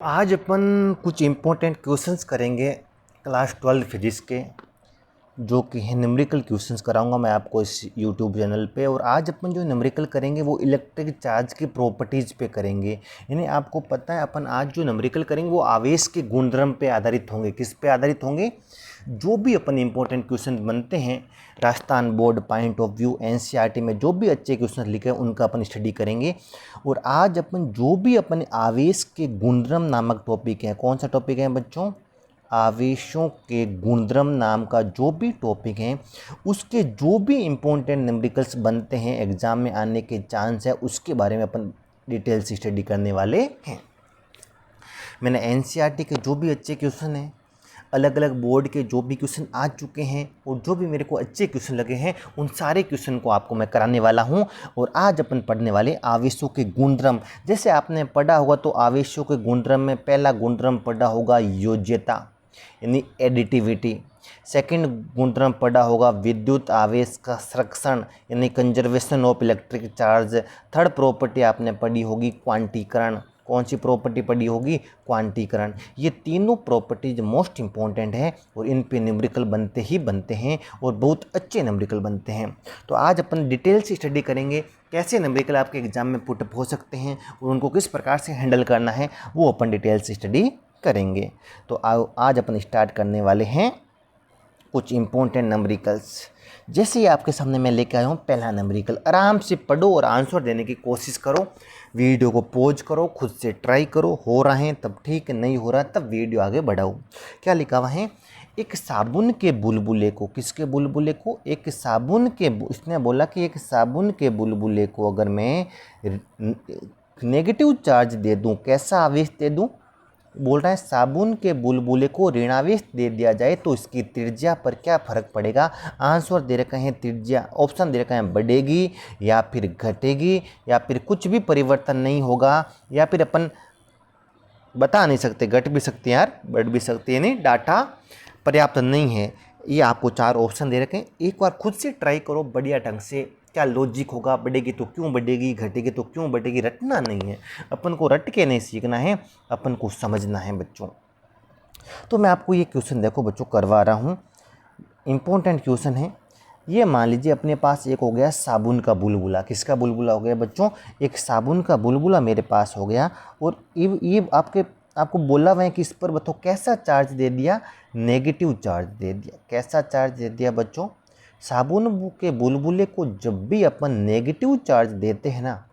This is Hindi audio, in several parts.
आज अपन कुछ इम्पोर्टेंट क्वेश्चंस करेंगे क्लास 12 फिजिक्स के, जो कि है न्यूमेरिकल क्वेश्चंस कराऊंगा मैं आपको इस यूट्यूब चैनल पे। और आज अपन जो न्यूमेरिकल करेंगे वो इलेक्ट्रिक चार्ज की प्रॉपर्टीज़ पे करेंगे। यानी आपको पता है अपन आज जो न्यूमेरिकल करेंगे वो आवेश के गुणधर्म पे आधारित होंगे। किस पे आधारित होंगे? जो भी अपन इम्पोर्टेंट क्वेश्चन बनते हैं Rajasthan board point of view NCERT में जो भी अच्छे क्वेश्चन लिखे हैं उनका अपन स्टडी करेंगे। और आज अपन जो भी अपन आवेश के गुणधर्म नामक टॉपिक है, कौन सा टॉपिक है बच्चों? आवेशों के गुणधर्म नाम का जो भी टॉपिक है उसके जो भी इम्पोर्टेंट न्यूमेरिकल्स बनते हैं एग्जाम में आने के चांस है उसके बारे में अपन डिटेल से स्टडी करने वाले हैं। मैंने एनसीईआरटी के जो भी अच्छे क्वेश्चन हैं, अलग अलग बोर्ड के जो भी क्वेश्चन आ चुके हैं और जो भी मेरे को अच्छे क्वेश्चन लगे हैं उन सारे क्वेश्चन को आपको मैं कराने वाला हूं। और आज अपन पढ़ने वाले आवेशों के गुणधर्म। जैसे आपने पढ़ा होगा तो आवेशों के गुणधर्म में पहला गुणधर्म पढ़ा होगा योज्यता यानी एडिटिविटी। सेकंड गुणधर्म पढ़ा होगा विद्युत आवेश का संरक्षण यानी conservation of electric charge. Third property आपने पढ़ी होगी क्वांटीकरण। कौन सी प्रॉपर्टी पढ़ी होगी? क्वांटीकरण। ये तीनों प्रॉपर्टीज मोस्ट इंपॉर्टेंट हैं और इन पे न्यूमेरिकल बनते ही बनते हैं और बहुत अच्छे न्यूमेरिकल बनते हैं। तो आज अपन डिटेल से स्टडी करेंगे कैसे न्यूमेरिकल आपके एग्जाम में पुटअप हो सकते हैं और उनको किस प्रकार से हैंडल करना है वो अपन डिटेल से स्टडी करेंगे। तो आज अपन स्टार्ट करने वाले हैं कुछ इम्पोर्टेंट न्यूमेरिकल्स। जैसे ही आपके सामने मैं लेके आया हूँ पहला न्यूमेरिकल, आराम से पढ़ो और आंसर देने की कोशिश करो। वीडियो को पॉज करो, खुद से ट्राई करो, हो रहा है तब ठीक, नहीं हो रहा तब वीडियो आगे बढ़ाओ। क्या लिखा हुआ है? एक साबुन के बुलबुले को, किसके बुलबुले को? एक साबुन के, इसने बोला कि एक साबुन के बुलबुले को अगर मैं नेगेटिव चार्ज दे दूं, कैसा आवेश दे दूं? बोल रहा है साबुन के बुलबुले को ऋणावेश दे दिया जाए तो इसकी त्रिज्या पर क्या फर्क पड़ेगा? आंसर दे रखे हैं त्रिज्या, ऑप्शन दे रखे हैं बढ़ेगी या फिर घटेगी या फिर कुछ भी परिवर्तन नहीं होगा या फिर अपन बता नहीं सकते, घट भी सकती है यार, बढ़ भी सकती है, नहीं डाटा पर्याप्त नहीं है। ये आपको चार ऑप्शन दे रखे हैं, एक बार खुद से ट्राई करो बढ़िया ढंग से। क्या लॉजिक होगा? बढ़ेगी तो क्यों बढ़ेगी, घटेगी तो क्यों बढ़ेगी, रटना नहीं है। अपन को रट के नहीं सीखना है, अपन को समझना है बच्चों। तो मैं आपको ये क्वेश्चन देखो बच्चों करवा रहा हूँ, इम्पोर्टेंट क्वेश्चन है। ये मान लीजिए अपने पास एक हो गया साबुन का बुलबुला। किसका बुलबुला हो गया बच्चों? एक साबुन का बुलबुला मेरे पास हो गया और ये आपको बोला हुआ है कि इस पर बताओ कैसा चार्ज दे दिया? नेगेटिव चार्ज दे दिया। कैसा चार्ज दे दिया बच्चों? साबुन के बुलबुले को जब भी अपन नेगेटिव चार्ज देते हैं ना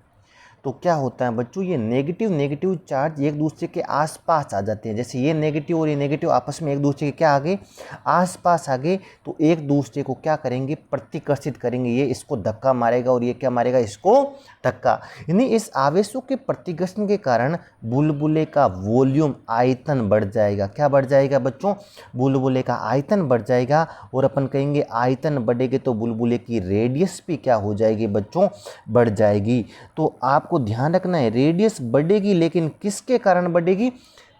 तो क्या होता है बच्चों? ये नेगेटिव नेगेटिव चार्ज एक दूसरे के आसपास आ जाते हैं। जैसे ये नेगेटिव और ये नेगेटिव आपस में एक दूसरे के क्या आ गए? आसपास आ गए। तो एक दूसरे को क्या करेंगे? प्रतिकर्षित करेंगे। ये इसको धक्का मारेगा और ये क्या मारेगा? इसको धक्का। यानी इस आवेशों के प्रतिकर्षण के कारण बुलबुले का वॉल्यूम, आयतन बढ़ जाएगा। क्या बढ़ जाएगा बच्चों? बुलबुले का आयतन बढ़ जाएगा। और अपन कहेंगे आयतन बढ़ेगी तो बुलबुले की रेडियस भी क्या हो जाएगी बच्चों? बढ़ जाएगी। तो आपको ध्यान रखना है रेडियस बढ़ेगी, लेकिन किसके कारण बढ़ेगी?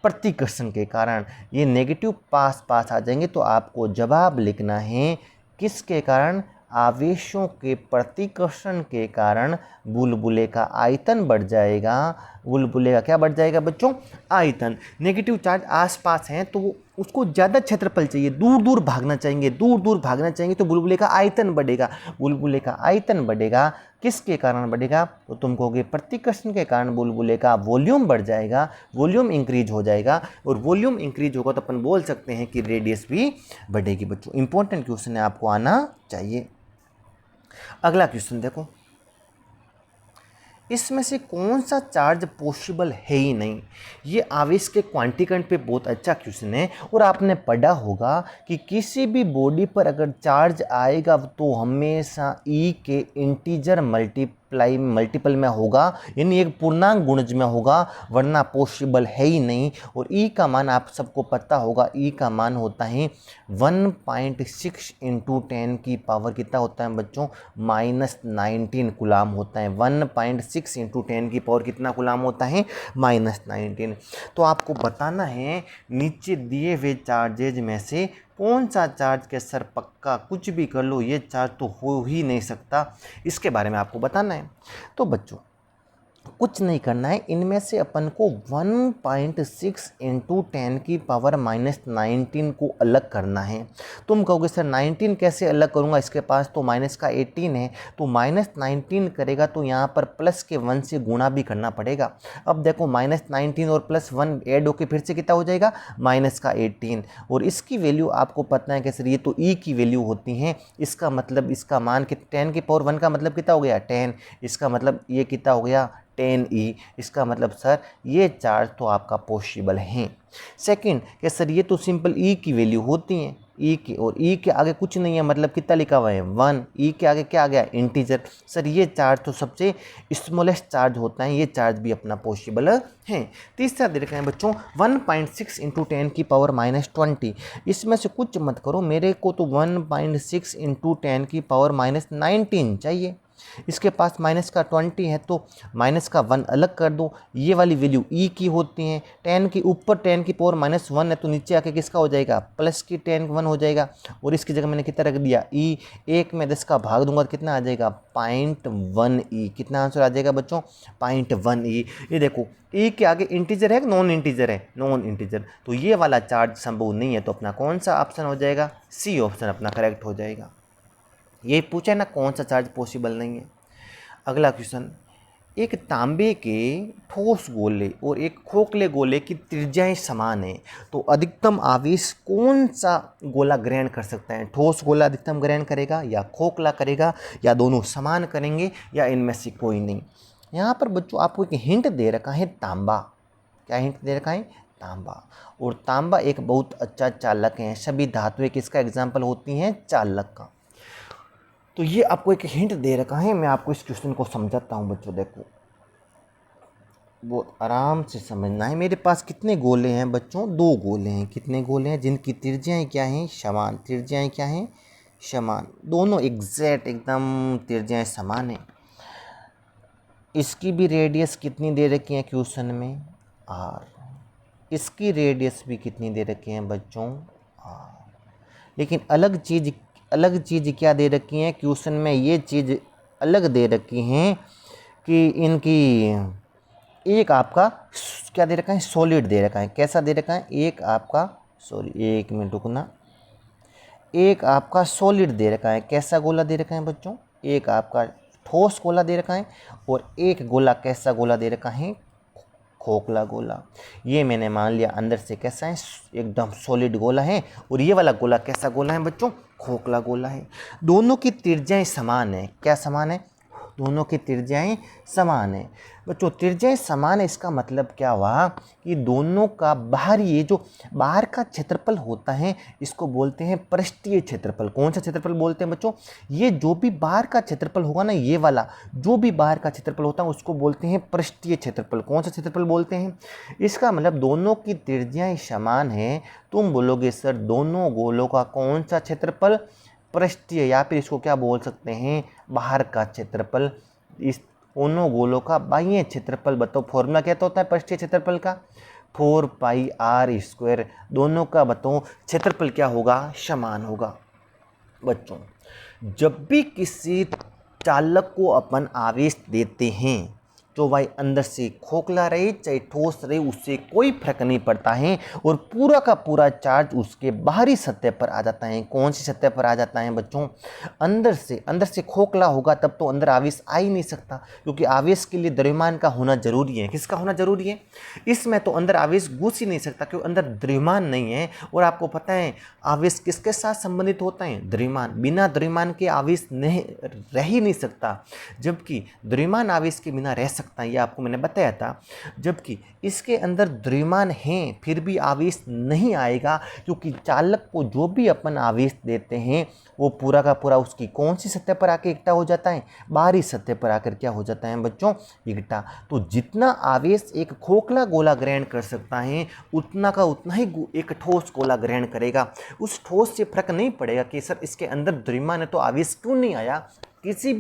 प्रतिकर्षण के कारण। ये नेगेटिव पास पास आ जाएंगे तो आपको जवाब लिखना है किसके कारण? आवेशों के प्रतिकर्षण के कारण बुलबुले का आयतन बढ़ जाएगा। बुलबुले का क्या बढ़ जाएगा बच्चों? आयतन। नेगेटिव चार्ज आसपास हैं तो उसको ज़्यादा क्षेत्रफल चाहिए, दूर दूर भागना चाहेंगे, दूर दूर भागना चाहेंगे तो बुलबुले का आयतन बढ़ेगा। बुलबुले का आयतन बढ़ेगा, किसके कारण बढ़ेगा? तो तुम कहोगे प्रतिकर्षण के कारण बुलबुले का वॉल्यूम बढ़ जाएगा, वॉल्यूम इंक्रीज हो जाएगा। और वॉल्यूम इंक्रीज होगा तो अपन बोल सकते हैं कि रेडियस भी बढ़ेगी बच्चों। इंपॉर्टेंट क्वेश्चन है, आपको आना चाहिए। अगला क्वेश्चन देखो, इसमें से कौन सा चार्ज पॉसिबल है ही नहीं? ये आवेश के क्वांटीकरण पे बहुत अच्छा क्वेश्चन है। और आपने पढ़ा होगा कि किसी भी बॉडी पर अगर चार्ज आएगा तो हमेशा ई के इंटीजर मल्टीपल में होगा, यानी एक पूर्णांक गुणज में होगा, वरना पॉसिबल है ही नहीं। और ई का मान आप सबको पता होगा, ई का मान होता है 1.6 इंटू 10 की पावर कितना होता है बच्चों? -19 कूलाम होता है। 1.6 इंटू 10 की पावर कितना कूलाम होता है? -19। तो आपको बताना है नीचे दिए हुए चार्जेज में से कौन सा चार्ज के सर पक्का कुछ भी कर लो ये चार्ज तो हो ही नहीं सकता, इसके बारे में आपको बताना है। तो बच्चों कुछ नहीं करना है, इनमें से अपन को 1.6 इंटू 10 की पावर -19 को अलग करना है। तुम कहोगे सर 19 कैसे अलग करूँगा, इसके पास तो माइनस का 18 है, तो -19 करेगा तो यहाँ पर प्लस के 1 से गुणा भी करना पड़ेगा। अब देखो -19 और +1 ऐड होकर फिर से कितना हो जाएगा, माइनस का 18। और इसकी वैल्यू आपको पता है कि सर ये तो ई की वैल्यू होती हैं, इसका मतलब इसका मान कि 10 की पावर 1 का मतलब कितना हो गया 10, इसका मतलब ये कितना हो गया 10e। इसका मतलब सर ये चार्ज तो आपका पॉसिबल है। सेकंड कि सर ये तो सिंपल e की वैल्यू होती हैं, e की, और e के आगे कुछ नहीं है, मतलब कितना लिखा हुआ है 1, e के आगे क्या आ गया इंटीजर। सर ये चार्ज तो सबसे स्मॉलेस्ट चार्ज होता है, ये चार्ज भी अपना पॉसिबल है। तीसरा दे रखा है बच्चों 1.6 इंटू 10 की पावर -20। इसमें से कुछ मत करो, मेरे को तो 1.6 इंटू 10 की पावर -19 चाहिए। इसके पास माइनस का 20 है तो माइनस का 1 अलग कर दो, ये वाली वैल्यू ई की होती है। 10 के ऊपर 10 की पावर -1 है तो नीचे आके किसका हो जाएगा, प्लस की 10 1 हो जाएगा। और इसकी जगह मैंने कितना रख दिया ई, 1 में 10 का भाग दूंगा तो कितना आ जाएगा 0.1 ई। कितना आंसर आ जाएगा बच्चों 0.1 ई। ये देखो ई के आगे इंटीजर है कि नॉन इंटीजर है, नॉन इंटीजर, तो ये वाला चार्ज संभव नहीं है, तो अपना कौन सा ऑप्शन हो जाएगा, सी ऑप्शन अपना करेक्ट हो जाएगा। ये पूछा है ना कौन सा चार्ज पॉसिबल नहीं है। अगला क्वेश्चन, एक तांबे के ठोस गोले और एक खोखले गोले की त्रिज्याएं समान है, तो अधिकतम आवेश कौन सा गोला ग्रहण कर सकता है। ठोस गोला अधिकतम ग्रहण करेगा या खोखला करेगा या दोनों समान करेंगे या इनमें से कोई नहीं। यहाँ पर बच्चों आपको एक हिंट दे रखा है तांबा। क्या हिंट दे रखा है, तांबा। और तांबा एक बहुत अच्छा चालक है, सभी धातुएं किसका एग्जाम्पल होती हैं, चालक का। तो ये आपको एक हिंट दे रखा है, मैं आपको इस क्वेश्चन को समझाता हूँ बच्चों। देखो बहुत आराम से समझना है। मेरे पास कितने गोले हैं बच्चों, 2 गोले हैं। कितने गोले हैं जिनकी त्रिज्याएं क्या हैं, समान। त्रिज्याएं क्या हैं, समान। दोनों एग्जैक्ट एकदम त्रिज्याएं समान हैं। इसकी भी रेडियस कितनी दे रखी है क्वेश्चन में, आर। इसकी रेडियस भी कितनी दे रखी है बच्चों, आर। लेकिन अलग चीज़ क्या दे रखी है क्वेश्चन में, ये चीज़ अलग दे रखी हैं कि इनकी एक आपका क्या दे रखा है, सॉलिड दे रखा है। कैसा दे रखा है, एक आपका, सॉरी 1 मिनट रुकना, एक आपका सॉलिड दे रखा है। कैसा गोला दे रखा है बच्चों, एक आपका ठोस गोला दे रखा है और एक गोला कैसा गोला दे रखा है, खोखला गोला। ये मैंने मान लिया अंदर से कैसा है, एकदम सॉलिड गोला है, और ये वाला गोला कैसा गोला है बच्चों, खोखला गोला है। दोनों की त्रिज्याएं समान है। क्या समान है, दोनों की त्रिज्याएं समान है बच्चों। त्रिज्याएं समान है इसका मतलब क्या हुआ कि दोनों का बाहरी, ये जो बाहर का क्षेत्रफल होता है इसको बोलते हैं पृष्ठीय क्षेत्रफल। कौन सा क्षेत्रफल बोलते हैं बच्चों, ये जो भी बाहर का क्षेत्रफल होगा ना, ये वाला जो भी बाहर का क्षेत्रफल होता है उसको बोलते हैं पृष्ठीय क्षेत्रफल। कौन सा क्षेत्रफल बोलते हैं, इसका मतलब दोनों की त्रिज्याएं समान है। तुम बोलोगे सर दोनों गोलों का कौन सा क्षेत्रफल, पृष्ठीय, या फिर इसको क्या बोल सकते हैं, बाहर का क्षेत्रफल। इस दोनों गोलों का बाह्य क्षेत्रफल बताओ, फॉर्मूला क्या होता है पृष्ठीय क्षेत्रफल का, 4πr²। दोनों का बताओ क्षेत्रफल क्या होगा, समान होगा। बच्चों जब भी किसी चालक को अपन आवेश देते हैं तो भाई अंदर से खोखला रहे चाहे ठोस रहे उससे कोई फर्क नहीं पड़ता है, और पूरा का पूरा चार्ज उसके बाहरी सतह पर आ जाता है। कौन सी सतह पर आ जाता है बच्चों, अंदर से खोखला होगा तब तो अंदर आवेश आ ही नहीं सकता, क्योंकि आवेश के लिए द्रव्यमान का होना जरूरी है। किसका होना जरूरी है, इसमें तो अंदर आवेश घुस ही नहीं सकता क्योंकि अंदर द्रव्यमान नहीं है। और आपको पता है आवेश किसके साथ संबंधित होता है, द्रव्यमान। बिना द्रव्यमान के आवेश नहीं रह ही नहीं सकता, जबकि द्रव्यमान आवेश के बिना रह सकता है, ये आपको मैंने बताया था। जबकि इसके अंदर द्रव्यमान है फिर भी आवेश नहीं आएगा, क्योंकि चालक को जो भी अपन आवेश देते हैं वो पूरा का पूरा उसकी कौन सी सतह पर आकर इकट्ठा हो जाता है, बाहरी सतह पर आकर क्या हो जाता है बच्चों, इकट्ठा। तो जितना आवेश एक खोखला गोला ग्रहण कर सकता है उतना का उतना ही एक ठोस गोला ग्रहण करेगा। उस ठोस से फर्क नहीं पड़ेगा कि सर इसके अंदर द्रव्यमान है तो आवेश क्यों नहीं आया। किसी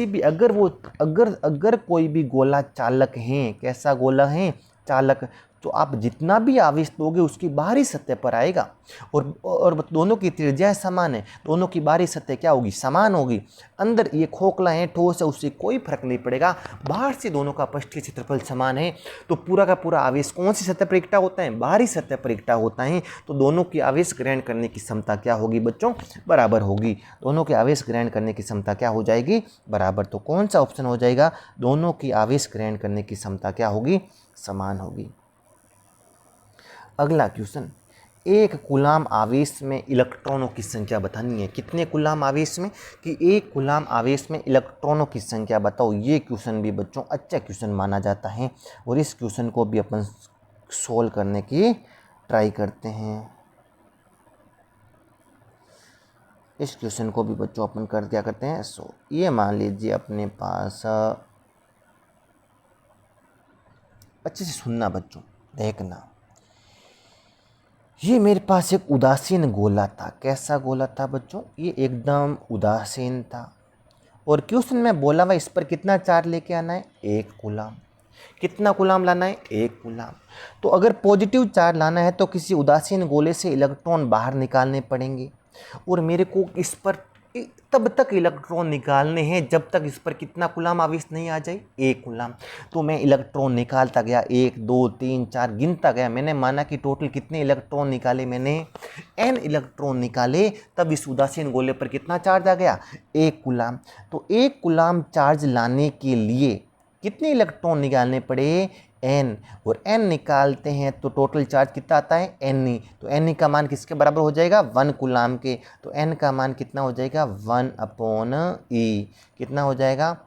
भी अगर कोई भी गोला चालक है, कैसा गोला है, चालक, तो आप जितना भी आवेश दोगे उसकी बाहरी सतह पर आएगा। और दोनों की त्रिज्याएं समान है, दोनों की बाहरी सतह क्या होगी, समान होगी। अंदर ये खोखला है, ठोस है, उससे कोई फर्क नहीं पड़ेगा। बाहर से दोनों का पृष्ठीय क्षेत्रफल समान है, तो पूरा का पूरा आवेश कौन सी सतह पर इकट्ठा होता है, बाहरी सतह पर इकट्ठा होता है। तो दोनों की आवेश ग्रहण करने की क्षमता क्या होगी बच्चों, बराबर होगी। दोनों के आवेश ग्रहण करने की क्षमता क्या हो जाएगी, बराबर। तो कौन सा ऑप्शन हो जाएगा, दोनों की आवेश ग्रहण करने की क्षमता क्या होगी, समान होगी। अगला क्वेश्चन, एक कूलाम आवेश में इलेक्ट्रॉनों की संख्या बतानी है। कितने कूलाम आवेश में, कि एक कूलाम आवेश में इलेक्ट्रॉनों की संख्या बताओ। ये क्वेश्चन भी बच्चों अच्छा क्वेश्चन माना जाता है और इस क्वेश्चन को भी अपन सोल्व करने की ट्राई करते हैं। इस क्वेश्चन को भी बच्चों अपन क्या करते हैं, ये मान लीजिए अपने पास, अच्छे से सुनना बच्चों, देखना। ये मेरे पास एक उदासीन गोला था। कैसा गोला था बच्चों, ये एकदम उदासीन था। और क्वेश्चन में बोला हुआ इस पर कितना चार्ज लेके आना है, एक कूलाम। कितना कूलाम लाना है, एक कूलाम। तो अगर पॉजिटिव चार्ज लाना है तो किसी उदासीन गोले से इलेक्ट्रॉन बाहर निकालने पड़ेंगे, और मेरे को इस पर तब तक इलेक्ट्रॉन निकालने हैं जब तक इस पर कितना कूलाम आवेश नहीं आ जाए, एक कूलाम। तो मैं इलेक्ट्रॉन निकालता गया, 1 2 3 4 गिनता गया। मैंने माना कि टोटल कितने इलेक्ट्रॉन निकाले, मैंने n इलेक्ट्रॉन निकाले। तब इस उदासीन गोले पर कितना चार्ज आ गया, एक कूलाम। तो एक कूलाम चार्ज लाने के लिए कितने इलेक्ट्रॉन निकालने पड़े, n। और n निकालते हैं तो टोटल चार्ज कितना आता है, n। तो n का मान किसके बराबर हो जाएगा, 1 कूलाम के। तो n का मान कितना हो जाएगा, 1/e। कितना हो जाएगा,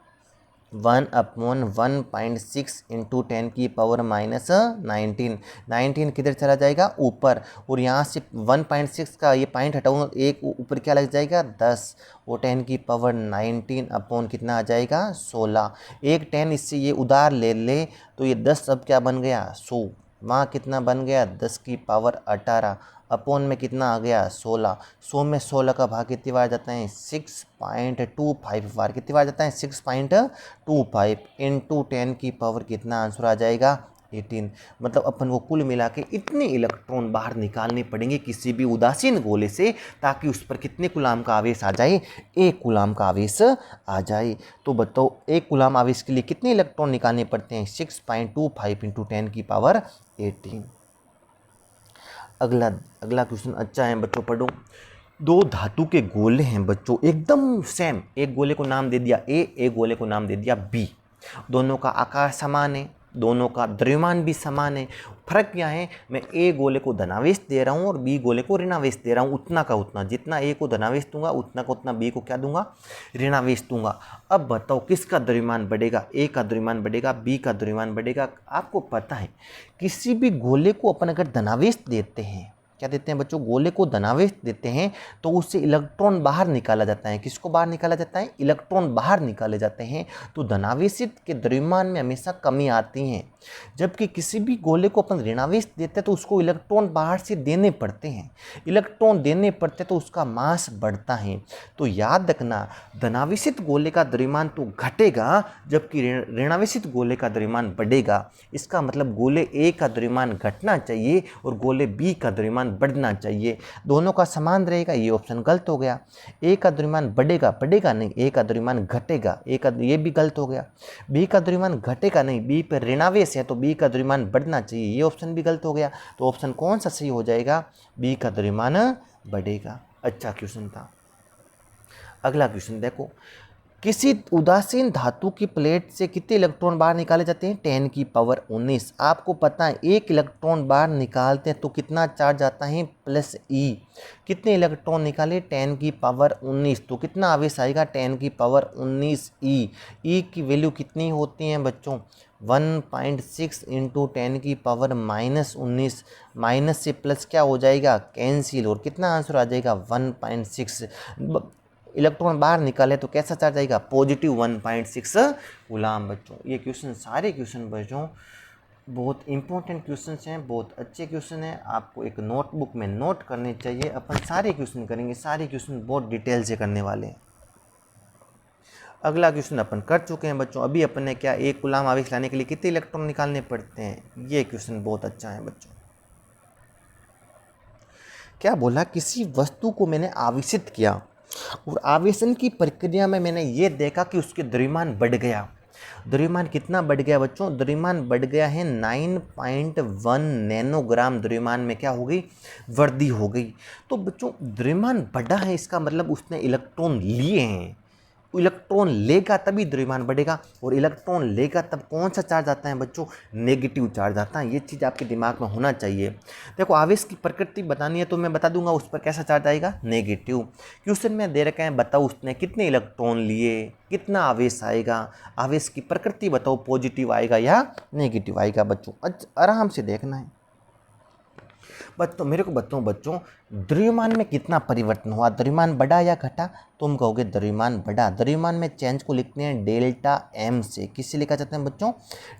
1/1.6 इंटू 10⁻⁻19। 19 किधर चला जाएगा, ऊपर। और यहाँ से 1.6 का ये पॉइंट हटाऊंगा, एक ऊपर क्या लग जाएगा, 10। और 10⁻19 अपॉन कितना आ जाएगा, 16। एक 10 इससे ये उधार ले ले तो ये 10 अब क्या बन गया, 100। वहाँ कितना बन गया, 10⁻18 अपॉन में कितना आ गया, 16। 100 में 16 का भाग कितनी बार जाता है, 6.25 बार। कितनी बार जाता है, 6.25 इंटू 10 कितना आंसर आ जाएगा, 18। मतलब अपन को कुल मिला के इतने इलेक्ट्रॉन बाहर निकालने पड़ेंगे किसी भी उदासीन गोले से, ताकि उस पर कितने कूलाम का आवेश आ जाए, एक कूलाम का आवेश आ जाए। तो बताओ एक कूलाम आवेश के लिए कितने इलेक्ट्रॉन निकालने पड़ते हैं, 6.25 इंटू 10⁻18। अगला क्वेश्चन अच्छा है बच्चों, पढ़ो। दो धातु के गोले हैं बच्चों, एकदम सेम। एक गोले को नाम दे दिया ए, एक गोले को नाम दे दिया बी। दोनों का आकार समान है, दोनों का द्रव्यमान भी समान है। फर्क क्या है, मैं ए गोले को धनावेश दे रहा हूँ और बी गोले को ऋणावेश दे रहा हूँ। उतना का उतना, जितना ए को धनावेश दूंगा उतना का उतना बी को क्या दूंगा, ऋणावेश दूंगा। अब बताओ किसका द्रव्यमान बढ़ेगा, ए का द्रव्यमान बढ़ेगा, बी का द्रव्यमान बढ़ेगा। आपको पता है किसी भी गोले को अपन अगर धनावेश देते हैं, क्या देते हैं बच्चों, गोले को धनावेश देते हैं तो उससे इलेक्ट्रॉन बाहर निकाला जाता है। किसको बाहर निकाला जाता है, इलेक्ट्रॉन बाहर निकाले जाते हैं। तो धनावेशित के द्रव्यमान में हमेशा कमी आती है। जबकि किसी भी गोले को अपन ऋणावेश देते हैं तो उसको इलेक्ट्रॉन बाहर से देने पड़ते हैं। इलेक्ट्रॉन देने पड़ते तो उसका मास बढ़ता है। तो याद रखना, धनावेशित गोले का द्रव्यमान तो घटेगा जबकि ऋणावेशित गोले का द्रव्यमान बढ़ेगा। इसका मतलब गोले ए का द्रव्यमान घटना चाहिए और गोले बी का द्रव्यमान बढ़ना चाहिए। दोनों का समान रहेगा, ये ऑप्शन गलत हो गया। ए का द्रव्यमान बढ़ेगा, बढ़ेगा नहीं, ए का द्रव्यमान घटेगा, ए का, ये भी गलत हो गया। बी का द्रव्यमान घटेगा नहीं, बी पर ऋणावेश है तो बी का द्रव्यमान बढ़ना चाहिए, ये ऑप्शन भी गलत हो गया। तो ऑप्शन कौन सा सही हो जाएगा, बी का द्रव्यमान बढ़ेगा। अच्छा क्वेश्चन था। अगला क्वेश्चन देखो, किसी उदासीन धातु की प्लेट से कितने इलेक्ट्रॉन बाहर निकाले जाते हैं, 10⁻19। आपको पता है एक इलेक्ट्रॉन बाहर निकालते हैं तो कितना चार्ज आता है, +e। कितने इलेक्ट्रॉन निकाले, 10⁻19। तो कितना आवेश आएगा, 10⁻19e। e की वैल्यू कितनी होती है बच्चों, 1.6 इंटू 10⁻−19। माइनस से प्लस क्या हो जाएगा, कैंसिल। और कितना आंसर आ जाएगा, 1.6। इलेक्ट्रॉन बाहर निकाले तो कैसा चार्ज आएगा, पॉजिटिव 1.6 कूलाम। बच्चों ये क्वेश्चन, सारे क्वेश्चन बच्चों बहुत इंपॉर्टेंट क्वेश्चन हैं, बहुत अच्छे क्वेश्चन हैं। आपको एक नोटबुक में नोट करने चाहिए। अपन सारे क्वेश्चन करेंगे, सारे क्वेश्चन बहुत डिटेल से करने वाले हैं। अगला क्वेश्चन अपन कर चुके हैं बच्चों। अभी अपन ने क्या, एक कूलाम आवेश लाने के लिए कितने इलेक्ट्रॉन निकालने पड़ते हैं। ये क्वेश्चन बहुत अच्छा है बच्चों। क्या बोला, किसी वस्तु को मैंने आवेशित किया और आवेशन की प्रक्रिया में मैंने ये देखा कि उसके द्रव्यमान बढ़ गया। द्रव्यमान कितना बढ़ गया बच्चों, द्रव्यमान बढ़ गया है 9.1 नैनोग्राम। द्रव्यमान में क्या हो गई, वृद्धि हो गई। तो बच्चों द्रव्यमान बढ़ा है, इसका मतलब उसने इलेक्ट्रॉन लिए हैं। इलेक्ट्रॉन लेगा तभी द्रव्यमान बढ़ेगा, और इलेक्ट्रॉन लेगा तब कौन सा चार्ज आता है बच्चों, नेगेटिव चार्ज आता है। ये चीज़ आपके दिमाग में होना चाहिए। देखो आवेश की प्रकृति बतानी है तो मैं बता दूंगा उस पर कैसा चार्ज आएगा, नेगेटिव। क्वेश्चन में दे रखा है, बताओ उसने कितने इलेक्ट्रॉन लिए, कितना आवेश आएगा। आवेश की प्रकृति बताओ, पॉजिटिव आएगा या नेगेटिव आएगा बच्चों। आराम से देखना है बच्चों। मेरे को बताओ बच्चों, द्रव्यमान में कितना परिवर्तन हुआ, द्रव्यमान बढ़ा या घटा। तुम कहोगे द्रव्यमान बढ़ा। द्रव्यमान में चेंज को लिखते हैं डेल्टा एम से। किससे लिखा जाता है बच्चों,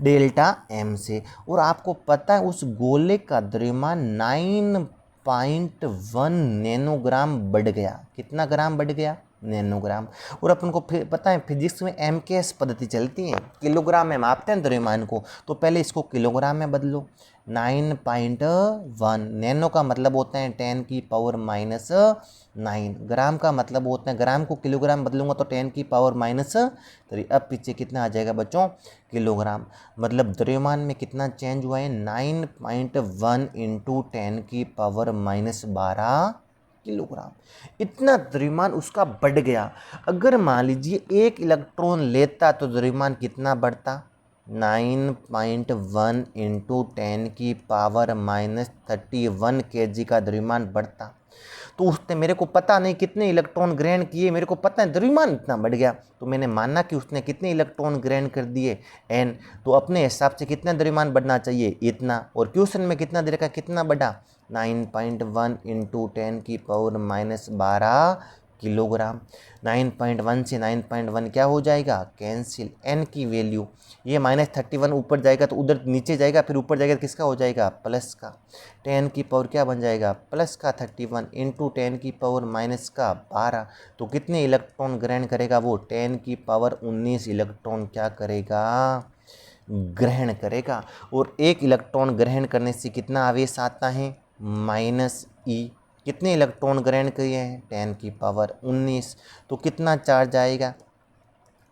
डेल्टा एम से। और आपको पता है उस गोले का द्रव्यमान 9.1 नैनोग्राम बढ़ गया। कितना ग्राम बढ़ गया, नैनोग्राम। और अपन को फिर पता है फिजिक्स में एमकेएस पद्धति चलती है, किलोग्राम में मापते हैं द्रव्यमान को। तो पहले इसको किलोग्राम में बदलो। 9.1 नैनो का मतलब होता है 10⁻⁹। ग्राम का मतलब होता है, ग्राम को किलोग्राम बदलूंगा तो 10⁻⁻3। अब पीछे कितना आ जाएगा बच्चों, किलोग्राम। मतलब द्रव्यमान में कितना चेंज हुआ है, 9.1 इंटू 10⁻12 किलोग्राम। इतना द्रव्यमान उसका बढ़ गया। अगर मान लीजिए एक इलेक्ट्रॉन लेता तो द्रव्यमान कितना बढ़ता, 9.1 इंटू 10⁻31 kg का द्रव्यमान बढ़ता। तो उसने, मेरे को पता नहीं कितने इलेक्ट्रॉन ग्रहण किए, मेरे को पता है द्रव्यमान इतना बढ़ गया, तो मैंने माना कि उसने कितने इलेक्ट्रॉन ग्रहण कर दिए, n। तो अपने हिसाब से कितना द्रव्यमान बढ़ना चाहिए, इतना। और क्वेश्चन में कितना दे रखा, कितना बढ़ा, 9.1 इंटू 10⁻12 किलोग्राम। 9.1 से 9.1 क्या हो जाएगा, कैंसिल। n की वैल्यू, ये -31 ऊपर जाएगा तो उधर नीचे जाएगा, फिर ऊपर जाएगा तो किसका हो जाएगा, प्लस का। 10 की पावर क्या बन जाएगा, प्लस का 31 इंटू 10 की पावर माइनस का 12। तो कितने इलेक्ट्रॉन ग्रहण करेगा वो, 10 की पावर 19 इलेक्ट्रॉन क्या करेगा, ग्रहण करेगा। और एक इलेक्ट्रॉन ग्रहण करने से कितना आवेश आता है, -e। कितने इलेक्ट्रॉन ग्रहण किए हैं, 10 की पावर 19। तो कितना चार्ज आएगा,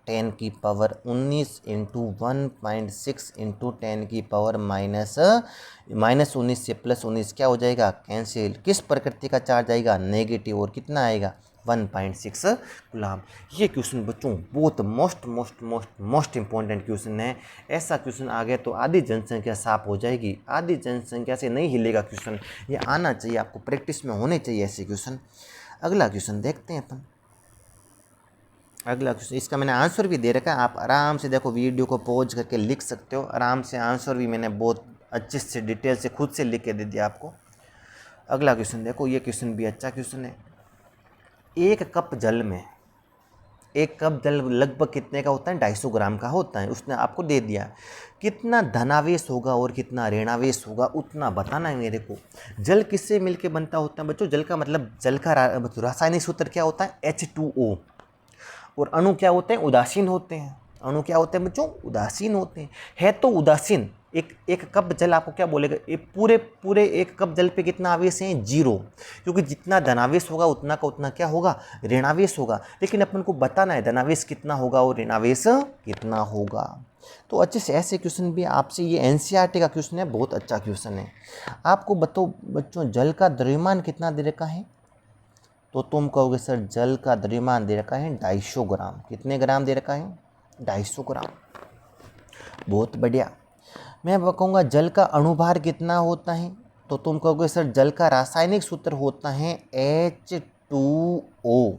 10 की पावर 19 इंटू 1.6 इंटू 10 की पावर -19 से +19 क्या हो जाएगा, कैंसिल। किस प्रकृति का चार्ज आएगा, नेगेटिव। और कितना आएगा, 1.6 कूलाम। ये क्वेश्चन बच्चों बहुत मोस्ट इंपॉर्टेंट क्वेश्चन है। ऐसा क्वेश्चन आ गया तो आधी जनसंख्या साफ हो जाएगी, आधी जनसंख्या से नहीं हिलेगा क्वेश्चन। ये आना चाहिए आपको, प्रैक्टिस में होने चाहिए ऐसे क्वेश्चन। अगला क्वेश्चन देखते हैं अपन। अगला क्वेश्चन, इसका मैंने आंसर भी दे रखा है, आप आराम से देखो, वीडियो को पॉज करके लिख सकते हो आराम से। आंसर भी मैंने बहुत अच्छे से डिटेल से खुद से लिख के दे दिया आपको। अगला क्वेश्चन देखो, ये क्वेश्चन भी अच्छा क्वेश्चन है। एक कप जल में, एक कप जल लगभग कितने का होता है, 250 ग्राम का होता है। उसने आपको दे दिया कितना धनावेश होगा और कितना ऋणावेश होगा, उतना बताना है मेरे को। जल किससे मिलके बनता होता है बच्चों, जल का मतलब, जल का रासायनिक सूत्र क्या होता है, H2O। और अणु क्या होते हैं, उदासीन होते हैं। अणु क्या होते हैं बच्चों, उदासीन होते हैं। है तो उदासीन। एक कप जल आपको क्या बोलेगा, पूरे एक कप जल पे कितना आवेश है, 0। क्योंकि जितना धनावेश होगा उतना का उतना क्या होगा, ऋणावेश होगा। लेकिन अपन को बताना है धनावेश कितना होगा और ऋणावेश कितना होगा। तो अच्छे से ऐसे क्वेश्चन भी आपसे, ये एनसीईआरटी का क्वेश्चन है, बहुत अच्छा क्वेश्चन है। आपको बताओ बच्चों, जल का द्रव्यमान कितना दे रखा है। तो तुम कहोगे सर जल का द्रव्यमान दे रखा है 250 ग्राम। कितने ग्राम दे रखा है, 250 ग्राम। बहुत बढ़िया। मैं कहूँगा जल का अणुभार कितना होता है। तो तुम कहोगे सर जल का रासायनिक सूत्र होता है H2O।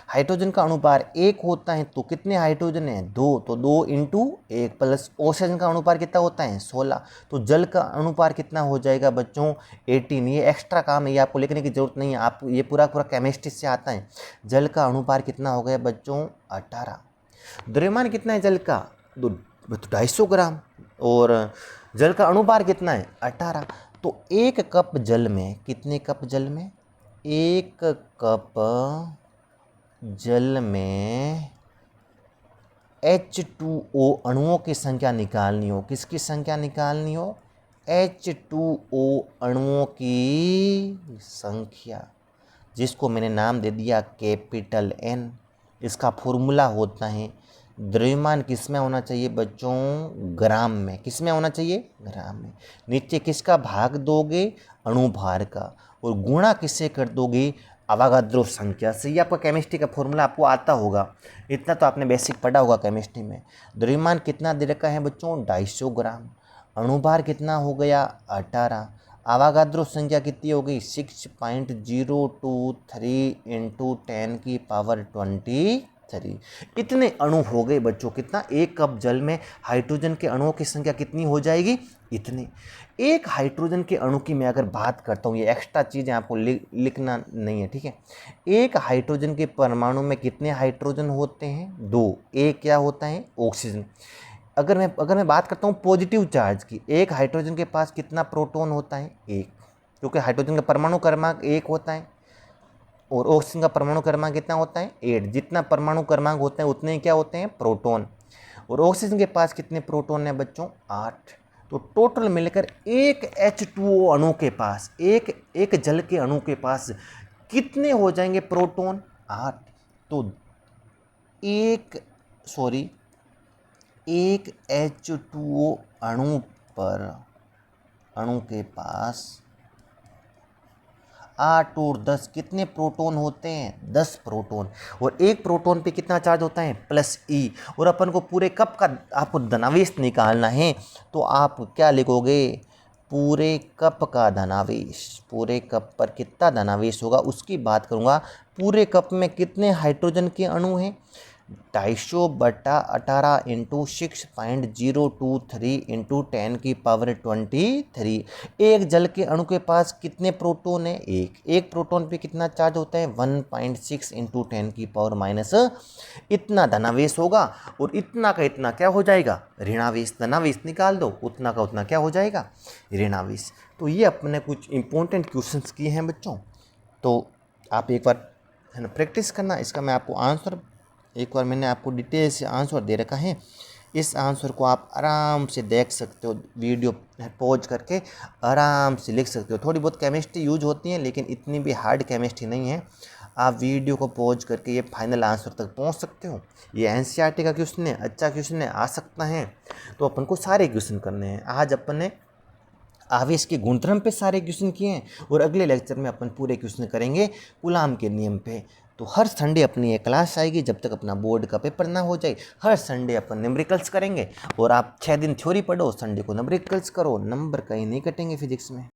हाइड्रोजन का अणुभार 1 होता है, तो कितने हाइड्रोजन है, 2। तो 2 इंटू 1 प्लस ऑक्सीजन का अणुभार कितना होता है, 16। तो जल का अणुभार कितना हो जाएगा बच्चों, 18। ये एक्स्ट्रा काम है, ये आपको लिखने की जरूरत नहीं है, आप ये पूरा केमिस्ट्री से आता है। जल का अणुभार कितना हो गया बच्चों, 18। द्रव्यमान कितना है जल का, 250 ग्राम। और जल का अणुभार कितना है, 18। तो एक कप जल में, कितने कप जल में, एक कप जल में H2O अणुओं की संख्या निकालनी हो, किसकी संख्या निकालनी हो? H2O अणुओं की संख्या, जिसको मैंने नाम दे दिया कैपिटल N। इसका फॉर्मूला होता है द्रव्यमान किस में होना चाहिए बच्चों? ग्राम में। किस में होना चाहिए? ग्राम में। नीचे किसका भाग दोगे? अणुभार का। और गुणा किससे कर दोगे? अवागाद्रो संख्या से। ये आपका केमिस्ट्री का फॉर्मूला आपको आता होगा, इतना तो आपने बेसिक पढ़ा होगा केमिस्ट्री में। द्रव्यमान कितना दे रखा है बच्चों? 250 ग्राम। अणुभार कितना हो गया? 18। अवागाद्रो संख्या कितनी हो गई? 6.023 इंटू 10⁻23। इतने अणु हो गए बच्चों। कितना? एक कप जल में हाइड्रोजन के अणुओं की संख्या कितनी हो जाएगी? इतने। एक हाइड्रोजन के अणु की मैं अगर बात करता हूँ, ये एक्स्ट्रा चीज़ें आपको लिखना नहीं है, ठीक है। एक हाइड्रोजन के परमाणु में कितने हाइड्रोजन होते हैं? 2। एक क्या होता है? ऑक्सीजन। अगर मैं बात करता हूँ पॉजिटिव चार्ज की, एक हाइड्रोजन के पास कितना प्रोटॉन होता है? 1, क्योंकि हाइड्रोजन का परमाणु क्रमांक 1 होता है और ऑक्सीजन का परमाणु क्रमांक कितना होता है? 8। जितना परमाणु क्रमांक होते हैं उतने ही क्या होते हैं? प्रोटॉन। और ऑक्सीजन के पास कितने प्रोटॉन है बच्चों? 8। तो टोटल मिलकर एक H2O अणु के पास, एक जल के अणु के पास कितने हो जाएंगे प्रोटॉन? 8। तो एक H2O अणु के पास 8 और 10 कितने प्रोटॉन होते हैं? 10 प्रोटॉन। और एक प्रोटॉन पे कितना चार्ज होता है? +E। और अपन को पूरे कप का आपको धनावेश निकालना है, तो आप क्या लिखोगे? पूरे कप का धनावेश। पूरे कप पर कितना धनावेश होगा उसकी बात करूँगा। पूरे कप में कितने हाइड्रोजन के अणु हैं? 250/18 इंटू 6.023 इंटू 10⁻23। एक जल के अणु के पास कितने प्रोटॉन है? एक प्रोटॉन पे कितना चार्ज होता है? 1.6 इंटू 10⁻⁻। इतना धनावेश होगा और इतना का इतना क्या हो जाएगा? ऋणावेश। धनावेश निकाल दो, उतना का उतना क्या हो जाएगा? ऋणावेश। तो ये अपने कुछ इंपॉर्टेंट क्वेश्चंस किए हैं बच्चों, तो आप एक बार है ना प्रैक्टिस करना। इसका मैं आपको आंसर, एक बार मैंने आपको डिटेल से आंसर दे रखा है, इस आंसर को आप आराम से देख सकते हो, वीडियो पॉज करके आराम से लिख सकते हो। थोड़ी बहुत केमिस्ट्री यूज होती है लेकिन इतनी भी हार्ड केमिस्ट्री नहीं है। आप वीडियो को पॉज करके ये फाइनल आंसर तक पहुंच सकते हो। ये एनसीईआरटी का क्वेश्चन है, अच्छा क्वेश्चन है, आ सकता है। तो अपन को सारे क्वेश्चन करने हैं। आज अपन ने आवेश के गुणधर्म पे सारे क्वेश्चन किए हैं और अगले लेक्चर में अपन पूरे क्वेश्चन करेंगे कूलाम के नियम पे। तो हर संडे अपनी ये क्लास आएगी जब तक अपना बोर्ड का पेपर ना हो जाए। हर संडे अपन न्यूमेरिकल्स करेंगे और आप 6 दिन थ्योरी पढ़ो, संडे को न्यूमेरिकल्स करो। नंबर कहीं नहीं कटेंगे फिजिक्स में।